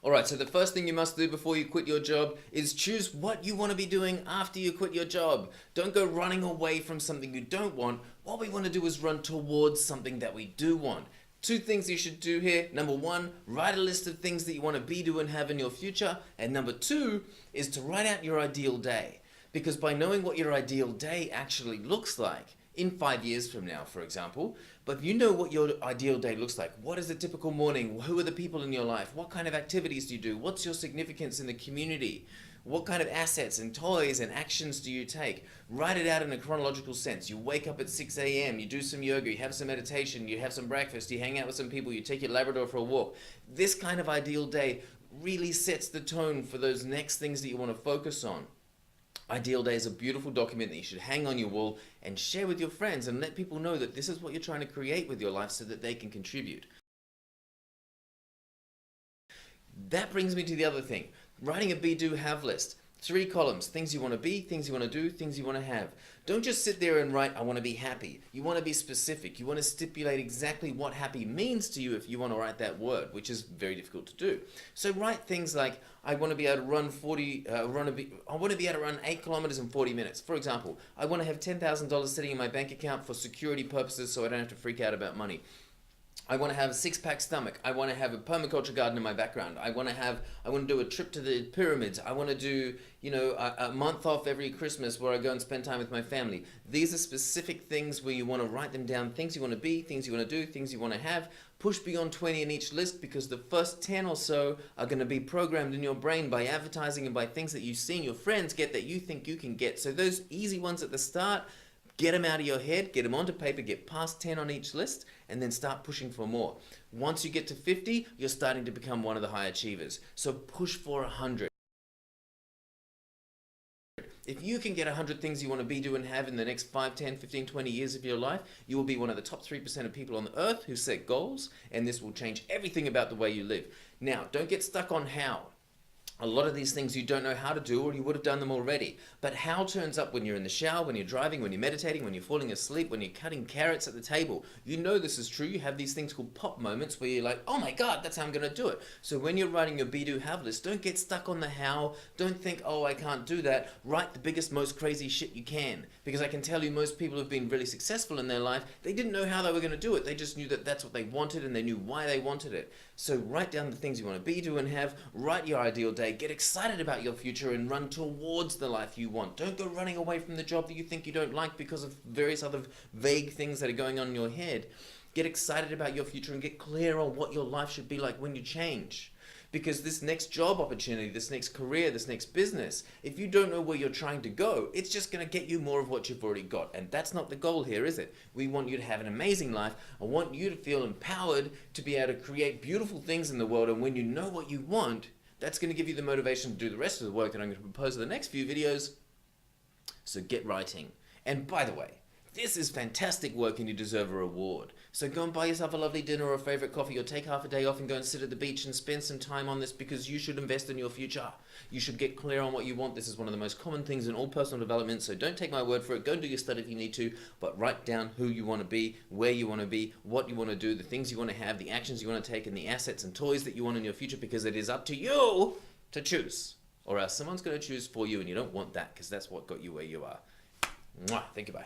Alright, so the first thing you must do before you quit your job is choose what you want to be doing after you quit your job. Don't go running away from something you don't want. What we want to do is run towards something that we do want. Two things you should do here. Number one, write a list of things that you want to be, do, and have in your future. And number two is to write out your ideal day. Because by knowing what your ideal day actually looks like, in 5 years from now, for example, but if you know what your ideal day looks like, what is a typical morning, who are the people in your life, what kind of activities do you do, what's your significance in the community, what kind of assets and toys and actions do you take, write it out in a chronological sense. You wake up at 6 a.m, you do some yoga, you have some meditation, you have some breakfast, you hang out with some people, you take your Labrador for a walk. This kind of ideal day really sets the tone for those next things that you want to focus on. Ideal Day is a beautiful document that you should hang on your wall and share with your friends and let people know that this is what you're trying to create with your life so that they can contribute. That brings me to the other thing, writing a be, do, have list. 3 columns, things you want to be, things you want to do, things you want to have. Don't just sit there and write, I want to be happy. You want to be specific. You want to stipulate exactly what happy means to you if you want to write that word, which is very difficult to do. So write things like, I want to be able to run I want to be able to run 8 kilometers in 40 minutes. For example, I want to have $10,000 sitting in my bank account for security purposes so I don't have to freak out about money. I want to have a 6-pack stomach. I want to have a permaculture garden in my background. I want to do a trip to the pyramids. I want to do, a month off every Christmas where I go and spend time with my family. These are specific things where you want to write them down, things you want to be, things you want to do, things you want to have. Push beyond 20 in each list because the first 10 or so are going to be programmed in your brain by advertising and by things that you've seen your friends get that you think you can get. So those easy ones at the start, get them out of your head, get them onto paper, get past 10 on each list, and then start pushing for more. Once you get to 50, you're starting to become one of the high achievers. So push for 100. If you can get 100 things you want to be, do, and have in the next 5, 10, 15, 20 years of your life, you will be one of the top 3% of people on the earth who set goals, and this will change everything about the way you live. Now, don't get stuck on how. A lot of these things you don't know how to do, or you would have done them already. But how turns up when you're in the shower, when you're driving, when you're meditating, when you're falling asleep, when you're cutting carrots at the table. You know this is true. You have these things called pop moments where you're like, oh my God, that's how I'm going to do it. So when you're writing your be, do, have list, don't get stuck on the how. Don't think, oh, I can't do that. Write the biggest, most crazy shit you can. Because I can tell you most people who've been really successful in their life, they didn't know how they were going to do it. They just knew that that's what they wanted and they knew why they wanted it. So write down the things you want to be, do, and have. Write your ideal day. Get excited about your future and run towards the life you want. Don't go running away from the job that you think you don't like because of various other vague things that are going on in your head. Get excited about your future and get clear on what your life should be like when you change. Because this next job opportunity, this next career, this next business, if you don't know where you're trying to go, it's just going to get you more of what you've already got. And that's not the goal here, is it? We want you to have an amazing life. I want you to feel empowered to be able to create beautiful things in the world. And when you know what you want, that's going to give you the motivation to do the rest of the work that I'm going to propose in the next few videos. So get writing. And by the way, this is fantastic work and you deserve a reward. So go and buy yourself a lovely dinner or a favorite coffee or take half a day off and go and sit at the beach and spend some time on this because you should invest in your future. You should get clear on what you want. This is one of the most common things in all personal development, so don't take my word for it. Go and do your study if you need to, but write down who you want to be, where you want to be, what you want to do, the things you want to have, the actions you want to take, and the assets and toys that you want in your future because it is up to you to choose. Or else someone's going to choose for you and you don't want that because that's what got you where you are. Mwah. Thank you, bye.